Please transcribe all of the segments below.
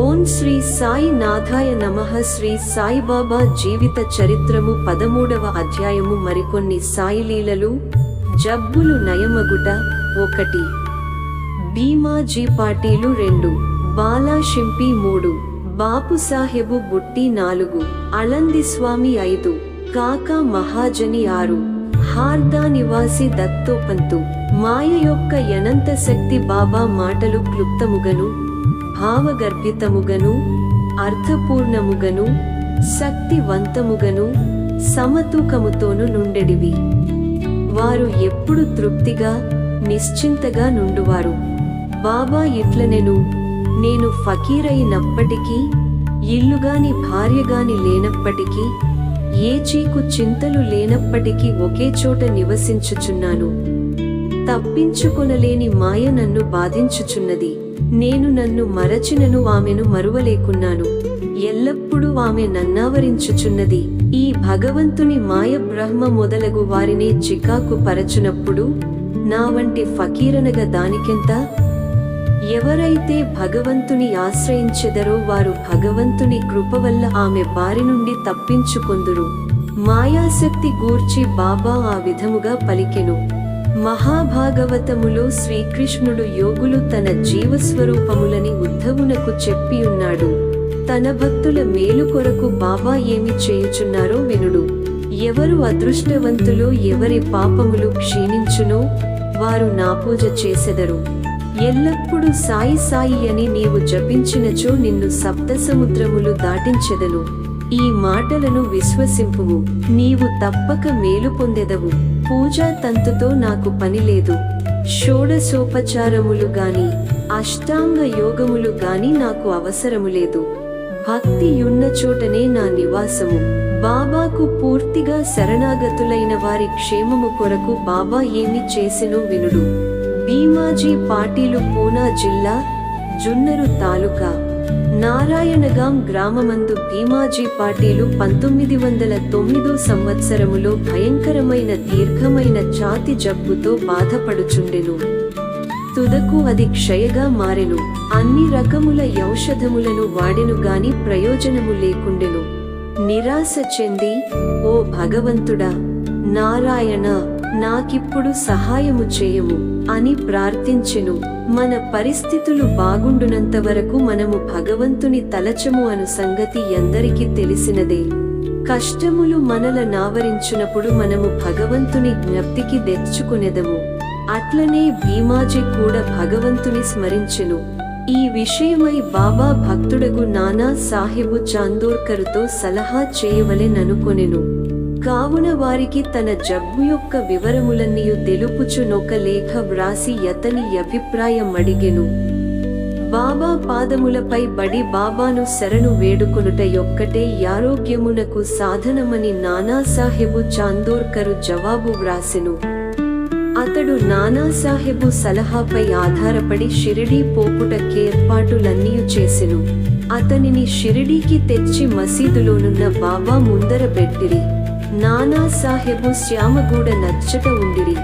ఓం శ్రీ సాయి నాథాయ నమః. శ్రీ సాయిబాబా జీవిత చరిత్రము 13వ అధ్యాయము. మరికొన్ని సాయిలీలలు. జబ్బులు నయమగుట 1, భీమాజీ పాటీలు 2, బాలా షింపి 3, బాపు సాహెబు బుట్టి 4, అళంది స్వామి 5, కాకా మహాజని 6, హార్దా నివాసి దత్తోపంతు. మాయ యొక్క అనంత శక్తి. బాబా మాటలు క్లుప్తముగను, భావగర్భితముగను, అర్థపూర్ణముగను, శక్తివంతముగను, సమతూకముతోను నుండెడివి. వారు ఎప్పుడు తృప్తిగా నిశ్చింతగా నుండువారు. బాబా ఇట్లనెను, నేను ఫకీరైనప్పటికీ, ఇల్లుగాని భార్యగాని లేనప్పటికీ, ఏ చీకు చింతలు లేనప్పటికీ ఒకే చోట నివసించుచున్నాను. తప్పించుకొనలేని మాయ నన్ను బాధించుచున్నది. నేను నన్ను మరచినను ఆమెను మరువలేకున్నాను. ఎల్లప్పుడూ ఆమె నన్నావరించుచున్నది. ఈ భగవంతుని మాయ బ్రహ్మ మొదలగు వారినే చికాకు పరచునప్పుడు నా వంటి ఫకీరనగా దానికెంత? ఎవరైతే భగవంతుని ఆశ్రయించెదరో వారు భగవంతుని కృప వల్ల ఆమె బారి నుండి తప్పించుకొందురు. మాయాశక్తి గూర్చి బాబా ఆ విధముగా పలికెను. మహాభాగవతములో శ్రీకృష్ణుడు యోగులు తన జీవస్వరూపములని ఉద్ధవునకు చెప్పియున్నాడు. తన భక్తుల మేలు కొరకు బాబా ఏమి చేయుచున్నారో వినుడు. ఎవరు అదృష్టవంతులో, ఎవరి పాపములు క్షీణించునో వారు నా పూజ చేసెదరు. ఎల్లప్పుడూ సాయి సాయి అని నీవు జపించినచో నిన్ను సప్తసముద్రములు దాటించెదను. ఈ మాటలను విశ్వసింపుము, నీవు తప్పక మేలు పొందెదవు. పూజా తంతుతో నాకు పనిలేదు. షోడశోపచారములు గాని, అష్టాంగ యోగములు గాని నాకు అవసరములేదు. భక్తి యున్న చోటనే నా నివాసము. బాబాకు పూర్తిగా శరణాగతులైన వారి క్షేమము కొరకు బాబా ఏమి చేసెనో వినుడు. భీమాజీ పాటీలు పూనా జిల్లా, జున్నరు తాలూకా, నారాయణగాం గ్రామమందు భీమాజీ పాటీలు 1909 సంవత్సరములో భయంకరమైన దీర్ఘమైన ఛాతి జబ్బుతో బాధపడుచుండెను. తుదకు అది క్షయగా మారెను. అన్ని రకముల ఔషధములను వాడెను గాని ప్రయోజనము లేకుండెను. నిరాశ చెంది, ఓ భగవంతుడా, నారాయణ, నాకిప్పుడు సహాయము చేయము అని ప్రార్థించెను. మన పరిస్థితులు బాగుండునంత వరకు మనము భగవంతుని తలచము అను సంగతి ఎందరికీ తెలిసినదే. కష్టములు మనల నావరించునప్పుడు మనము భగవంతుని జ్ఞప్తికి తెచ్చుకునేదము. అట్లనే భీమాజీ కూడా భగవంతుని స్మరించెను. ఈ విషయమై బాబా భక్తుడగు నానా సాహెబు చాందోర్కరుతో సలహా చేయవలెననుకొనెను. కావున వారికి తన జబ్బు యొక్క వివరములన్నీయు తెలుపుచునొక లేఖ వ్రాసి యతని అభిప్రాయం అడిగెను. బాబా పాదములపై బడి బాబాను శరణు వేడుకొనుట యొక్కటే యారోగ్యమునకు సాధనమని నానాసాహెబు చాందోర్కరు జవాబు వ్రాసెను. అతడు నానాసాహెబు సలహాపై ఆధారపడి షిరిడీ పోపుటకి ఏర్పాటులన్నీయు చేసెను. అతనిని షిరిడీకి తెచ్చి మసీదులోనున్న బాబా ముందర పెట్టిరి. నానాసాహెబు శ్యామగూడ నచ్చట ఉండిరి.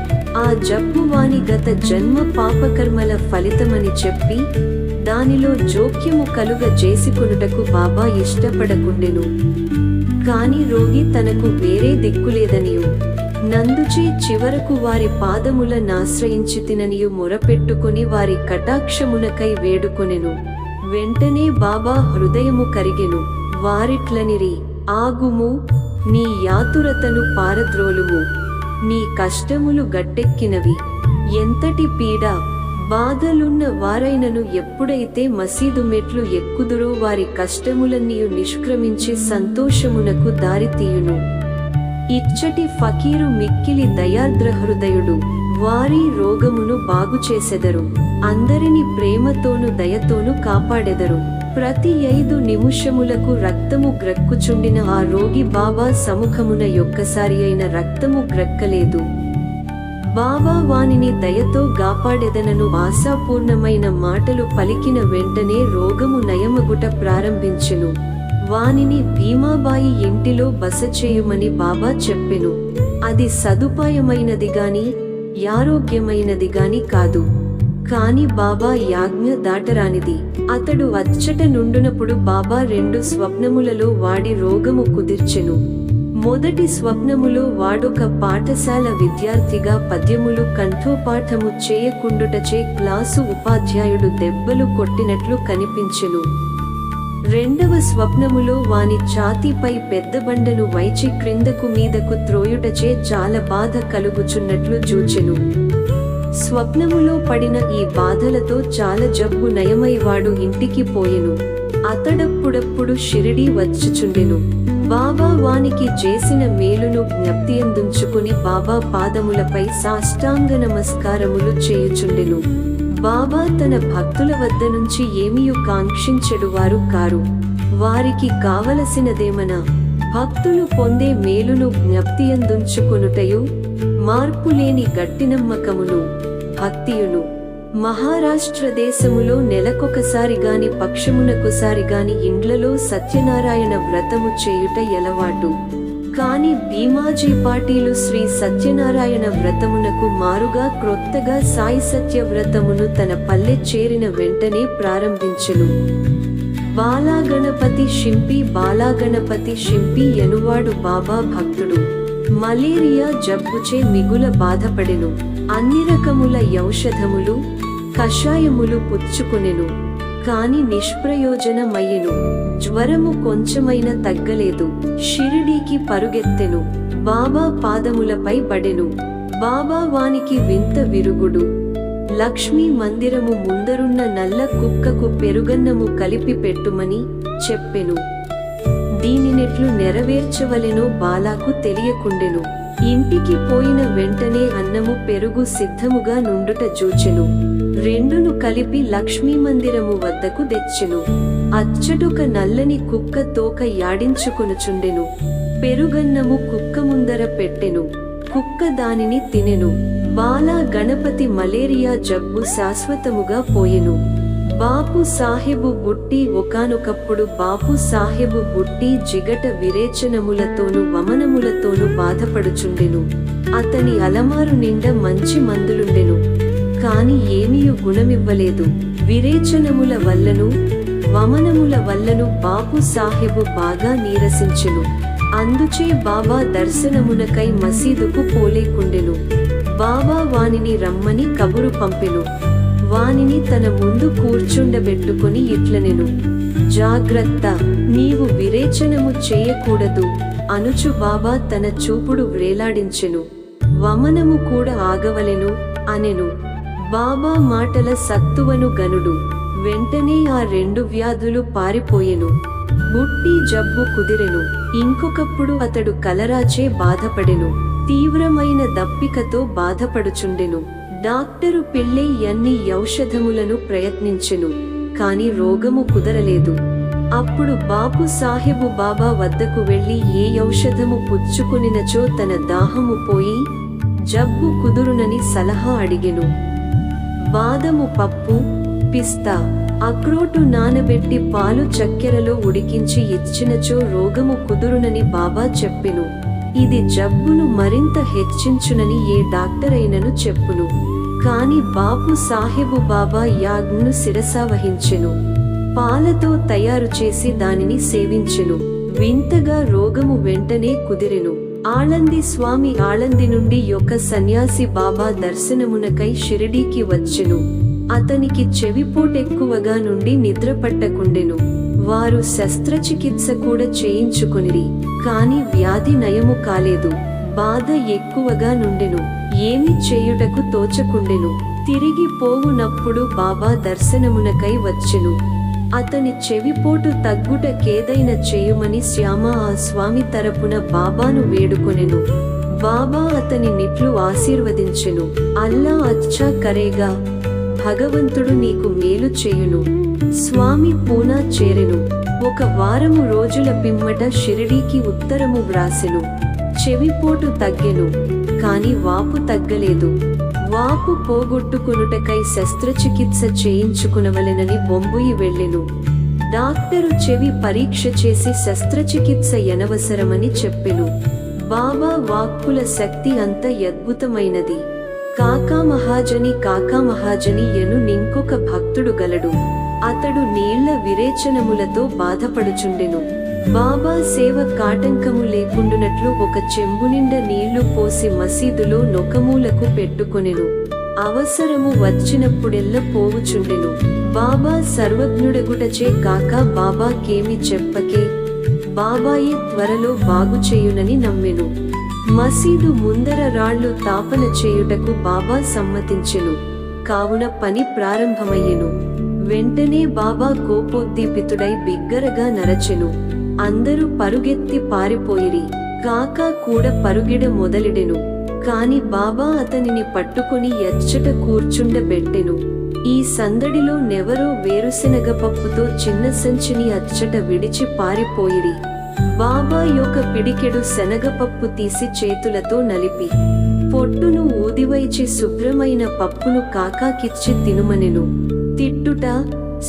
ఆ జబ్బు వాని గత జన్మ పాపకర్మల ఫలితమని చెప్పి దానిలో జోక్యము కలుగ చేసుకొనుటకు బాబా ఇష్టపడకుండెను. కాని రోగి తనకు వేరే దిక్కులేదనియు, నందుచే చివరకు వారి పాదముల నాశ్రయించితిననియు మొరపెట్టుకుని వారి కటాక్షమునకై వేడుకొనెను. వెంటనే బాబా హృదయము కరిగెను. వారిట్లనిరి, ఆగుము, నీ యాతురతను పారద్రోలుము. నీ కష్టములు గట్టెక్కినవి. ఎంతటి పీడ బాధలున్న వారైనను ఎప్పుడైతే మసీదు మెట్లు ఎక్కుదురో వారి కష్టములన్నీయు నిష్క్రమించి సంతోషమునకు దారితీయును. ఇచ్చటి ఫకీరు మిక్కిలి దయార్ద్ర హృదయుడు. వారి రోగమును బాగుచేసెదరు. అందరిని ప్రేమతోను దయతోను కాపాడెదరు. ప్రతి 5 నిమిషములకు రక్తము గ్రక్కుచుండిన ఆ రోగి బాబా సముఖమున ఒక్కసారి అయిన రక్తము గ్రక్కలేదు. బాబా వానిని దయతో గాపాడెదనను ఆశాపూర్ణమైన మాటలు పలికిన వెంటనే రోగము నయమగుట ప్రారంభించెను. వానిని భీమాబాయి ఇంటిలో బస చేయుమని బాబా చెప్పెను. అది సదుపాయమైనది గాని యారోగ్యమైనది గాని కాదు. కాని బాబా యాజ్ఞ దాటరానిది. అతడు అచ్చట నుండునప్పుడు బాబా 2 స్వప్నములలో వాడి రోగము కుదిర్చెను. మొదటి స్వప్నములో వాడొక పాఠశాల విద్యార్థిగా పద్యములు కంఠోపాఠము చేయకుండుటచే క్లాసు ఉపాధ్యాయుడు దెబ్బలు కొట్టినట్లు కనిపించెను. రెండవ స్వప్నములో వాని ఛాతీపై పెద్ద బండను వైచి క్రిందకు మీదకు త్రోయుటచే చాలా బాధ కలుగుచున్నట్లు జూచెను. స్వప్నములో పడిన ఈ బాధలతో చాలా జబ్బు నయమై వాడు ఇంటికి పోయెను. అతడప్పుడప్పుడు షిరిడీ వచ్చుచుండెను. బాబా వానికి చేసిన మేలును జ్ఞప్తియందుంచుకుని బాబా పాదములపై సాష్టాంగ నమస్కారములు చేయుచుండెను. బాబా తన భక్తుల వద్ద నుంచి ఏమియు కాంక్షించెడువారు కారు. వారికి కావలసినదేమనా భక్తులు పొందే మేలును జ్ఞప్తియందుంచుకొనుటయు, మార్పులేని గట్టినమ్మకమును భక్తియును. మహారాష్ట్ర దేశములో నెలకొకసారిగాని పక్షమునకొసారిగాని ఇండ్లలో సత్యనారాయణ వ్రతము చేయుట ఎలవాటు. కాని భీమాజీ పాటీలు శ్రీ సత్యనారాయణ వ్రతమునకు మారుగా క్రొత్తగా సాయి సత్య వ్రతమును తన పల్లె చేరిన వెంటనే ప్రారంభించెను. బాలాగణపతి షింపి ఎనువాడు బాబా భక్తుడు. మలేరియా జబ్బుచే మిగుల బాధపడెను. అన్ని రకముల ఔషధములు కషాయములు పుచ్చుకొనెను. కాని నిష్ప్రయోజనమయ్యెను. జ్వరము కొంచెమైన తగ్గలేదు. షిరిడీకి పరుగెత్తెను. బాబా పాదములపై పడెను. బాబా వానికి వింత విరుగుడు. లక్ష్మీ మందిరము ముందరున్న నల్ల కుక్కకు పెరుగన్నము కలిపి పెట్టుమని చెప్పెను. దీనినెట్లు నెరవేర్చవలెనో బాలాకు తెలియకుండెను. ఇంటికి పోయిన వెంటనే అన్నము పెరుగు సిద్ధముగా నుండుట చూచెను. రెండును కలిపి లక్ష్మీమందిరము వద్దకు తెచ్చెను. అచ్చటొక నల్లని కుక్క తోక యాడించుకొనుచుండెను. పెరుగన్నము కుక్క ముందర పెట్టెను. కుక్క దానిని తినెను. బాలా గణపతి మలేరియా జబ్బు శాశ్వతముగా పోయెను. బాపు సాహెబు బుట్టి ఒకానొకప్పుడు బాపు సాహెబు బుట్టి జిగట విరేచనములతోనూ వమనములతోనూ బాధపడుచుండెను. అతని అలమారు నిండా మంచి మందులుండెను. కాని ఏమీయు గుణమివ్వలేదు. విరేచనముల వల్లనూ వమనముల వల్లనూ బాపు సాహెబు బాగా నీరసించెను. అందుచే బాబా దర్శనమునకై మసీదుకు పోలేకుండెను. బాబా వానిని రమ్మని కబురు పంపెను. వానిని తన ముందు కూర్చుండబెట్టుకుని ఇట్లనెను, జాగ్రత్త, నీవు విరేచనము చేయకూడదు అనుచు బాబా తన చూపుడు వ్రేలాడించెను. వమనము కూడా ఆగవలెను అనెను. బాబా మాటల సత్తువను గనుడు. వెంటనే ఆ 2 వ్యాధులు పారిపోయెను. బుట్టి జబ్బు కుదిరెను. ఇంకొకప్పుడు అతడు కలరాచే బాధపడెను. తీవ్రమైన దప్పికతో బాధపడుచుండెను. డాక్టరు పిళ్ళై అన్ని ఔషధములను ప్రయత్నించెను. కాని రోగము కుదరలేదు. అప్పుడు బాపు సాహెబు బాబా వద్దకు వెళ్లి ఏ ఔషధము పుచ్చుకొనినచో తన దాహము పోయి జబ్బు కుదురునని సలహా అడిగెను. బాదము పప్పు, పిస్తా, అక్రోటు నానబెట్టి పాలు చక్కెరలో ఉడికించి ఇచ్చినచో రోగము కుదురునని బాబా చెప్పెను. ఇది జబ్బును మరింత హెచ్చించునని ఏ డాక్టరైనను చెప్పును. కాని బాపు సాహెబు బాబా యాజ్ఞను శిరసావహించెను. పాలతో తయారు చేసి దానిని సేవించెను. వింతగా రోగము వెంటనే కుదిరెను. ఆళంది స్వామి ఆళంది నుండి ఒక సన్యాసి బాబా దర్శనమునకై షిరిడీకి వచ్చెను. అతనికి చెవిపోటెక్కువగా నుండి నిద్రపట్టకుండెను. వారు శస్త్రచికిత్స కూడా చేయించుకొనిరి. కాని వ్యాధి నయము కాలేదు. బాధ ఎక్కువగా నుండెను. ఏమి చేయుటకు తోచకుండెను. తిరిగి పోవునప్పుడు బాబా దర్శనమునకై వచ్చెను. అతని చెవిపోటు తగ్గుటకేదైనా చేయుమని శ్యామ ఆ స్వామి తరపున బాబాను వేడుకొనెను. బాబా అతని నిట్లు ఆశీర్వదించెను. అల్లా అచ్చా కరేగా, భగవంతుడు నీకు మేలు చేయును. స్వామి పూనా చేరెను. 1 వారము రోజుల పిమ్మట షిరిడీకి ఉత్తరము వ్రాసెను. చెవిపోటు తగ్గెను. కాని వాపు తగ్గలేదు. వాపు పోగొట్టుకొనుటకై శస్త్రచికిత్స చేయించుకునవలెనని బొంబుయి వెళ్ళెను. డాక్టరు చెవి పరీక్ష చేసి శస్త్రచికిత్స ఎనవసరమని చెప్పెను. బాబా వాక్కుల శక్తి అంత అద్భుతమైనది. కాకా మహాజని ఎను నింకొక భక్తుడు గలడు. అతడు నీళ్ల విరేచనములతో బాధపడుచుండెను. బాబా సేవ కాటంకము లేకుండునట్లు ఒక చెంబునిండ నీళ్లు పోసి మసీదులో నొకమూలకు పెట్టుకొనెను. అవసరము వచ్చినప్పుడెల్ల పోవుచుండెను. బాబా సర్వజ్ఞుడగుటచే కాకా బాబాకేమి చెప్పకే బాబాయే త్వరలో బాగుచేయునని నమ్మెను. మసీదు ముందర రాళ్లు తాపన చేయుటకు బాబా సమ్మతించెను. కావున పని ప్రారంభమయ్యెను. వెంటనే బాబా కోపోద్దీపితుడై బిగ్గరగా నరచెను. అందరూ పరుగెత్తి పారిపోయిరి. కాకా కూడా పరుగెడ మొదలెడెను. కాని బాబా అతనిని పట్టుకొని ఎచ్చట కూర్చుండబెట్టెను. ఈ సందడిలో నెవరో వేరుశెనగ పప్పుతో చిన్న సంచిని అచ్చట విడిచి పారిపోయిరి. బాబా యొక్క పిడికెడు శనగపప్పు తీసి చేతులతో నలిపి పొట్టును ఊదివైచి శుభ్రమైన పప్పును కాకాకిచ్చి తినుమనెను. తిట్టుట,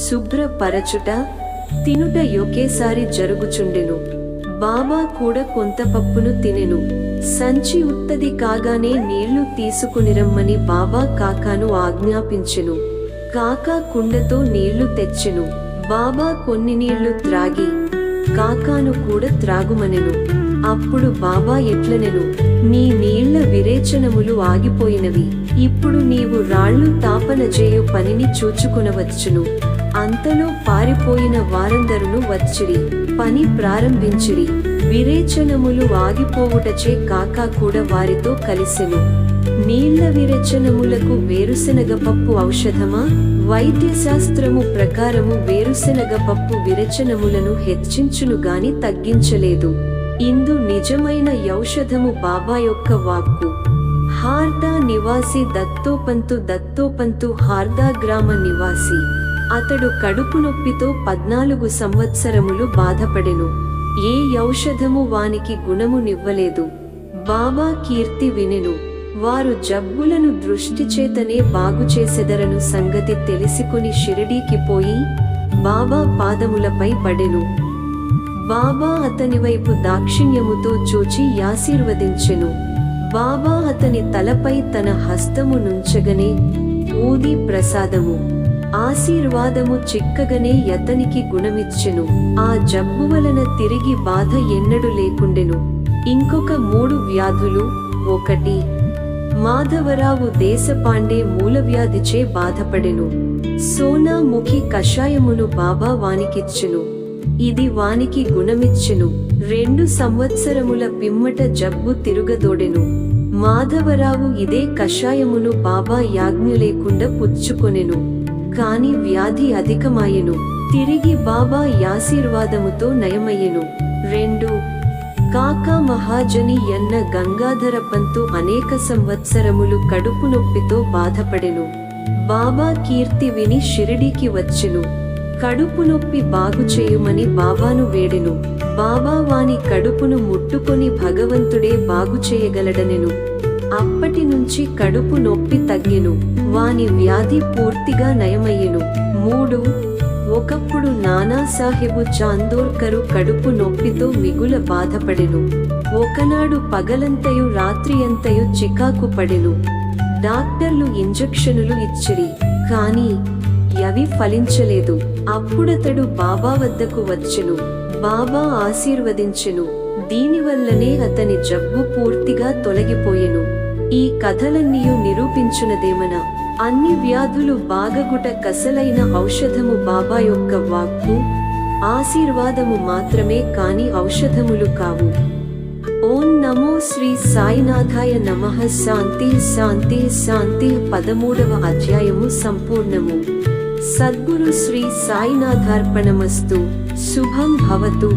శుభ్రపరచుట, తినుట ఒకేసారి జరుగుచుండెను. బాబా కూడా కొంత పప్పును తినెను. సంచి ఉత్తది కాగానే నీళ్లు తీసుకునిరమ్మని బాబా కాకాను ఆజ్ఞాపించెను. కాకా కుండతో నీళ్లు తెచ్చెను. బాబా కొన్ని నీళ్లు త్రాగి కాకాను కూడా త్రాగుమనెను. అప్పుడు బాబా ఎట్లనెను, నీ నీళ్ల విరేచనములు ఆగిపోయినవి. ఇప్పుడు నీవు రాళ్లు తాపన చేయు పనిని చూచుకొనవచ్చును. అంతలో పారిపోయిన వారందరును వచ్చిరి. పని ప్రారంభించిరి. విరేచనములు ఆగిపోవుటచే కాకా కూడా వారితో కలిసెను. నీళ్ల విరేచనములకు వేరుశెనగ పప్పు ఔషధమా? వైద్యశాస్త్రము ప్రకారము వేరుశెనగ పప్పు విరేచనములను హెచ్చించును గాని తగ్గించలేదు. ఇందు నిజమైన ఔషధము బాబా యొక్క వాక్కు. హార్దా నివాసి దత్తోపంతు హార్దా గ్రామ నివాసి. అతడు కడుపు నొప్పితో 14 సంవత్సరములు బాధపడెను. ఏ ఔషధము వానికి గుణమునివ్వలేదు. బాబా కీర్తి వినెను. వారు జబ్బులను దృష్టిచేతనే బాగుచేసెదరను సంగతి తెలిసికొని షిరిడీకి పోయి బాబా పాదములపై పడెను. బాబా అతని వైపు దాక్షిణ్యముతో చూచి ఆశీర్వదించెను. బాబా అతని తలపై తన హస్తము నుంచగనే ఊది ప్రసాదము ఆశీర్వాదము చిక్కగనే అతనికి గుణమిచ్చెను. ఆ జబ్బు వలన తిరిగి బాధ ఎన్నడు లేకుండెను. ఇంకొక 3 వ్యాధులు. 1. మాధవరావు దేశపాండే మూలవ్యాధిచే బాధపడెను. సోనాముఖి కషాయమును బాబా వానికిచ్చెను. ఇది వానికి గుణమిచ్చెను. 2 సంవత్సరముల పిమ్మట జబ్బు తిరుగదోడెను. మాధవరావు ఇదే కషాయమును బాబా యాజ్ఞ లేకుండా పుచ్చుకొనెను. కాని వ్యాధి అధికమాయెను. తిరిగి బాబా ఆశీర్వాదముతో నయమయ్యెను. 2. కాకా మహాజని ఎన్న గంగాధర పంతు అనేక సంవత్సరములు కడుపు నొప్పితో బాధపడెను. బాబా కీర్తి విని షిరిడీకి వచ్చెను. కడుపు నొప్పి బాగు చేయుమని బాబాను వేడెను. బాబా వాని కడుపును ముట్టుకొని భగవంతుడే బాగు చేయగలడనెను. అప్పటి నుంచి కడుపు నొప్పి తగ్గెను. వాని వ్యాధి పూర్తిగా నయమయ్యెను. 3. ఒకప్పుడు నానాసాహెబు చాందోర్కరు కడుపు నొప్పితో మిగుల బాధపడెను. ఒకనాడు పగలంతయు రాత్రియంతయు చికాకు పడెను. డాక్టర్లు ఇంజెక్షనులు ఇచ్చిరి. కాని అవి ఫలించలేదు. అప్పుడతడు బాబా వద్దకు వచ్చెను. బాబా ఆశీర్వదించెను. దీనివల్లనే అతని జబ్బు పూర్తిగా తొలగిపోయెను. ఈ కథలన్నీయు నిరూపించునదేమన అన్ని వ్యాధులు బాగగుట కసలైన ఔషధము బాబా యొక్క వాక్కు, ఆశీర్వాదము మాత్రమే కాని ఔషధములు కావు. ఓం నమో శ్రీ సాయినాథాయ నమః. శాంతి శాంతి శాంతి. 13వ అధ్యాయము సంపూర్ణము. సద్గురు శ్రీ సాయినాథార్పణమస్తు. శుభం భవతు.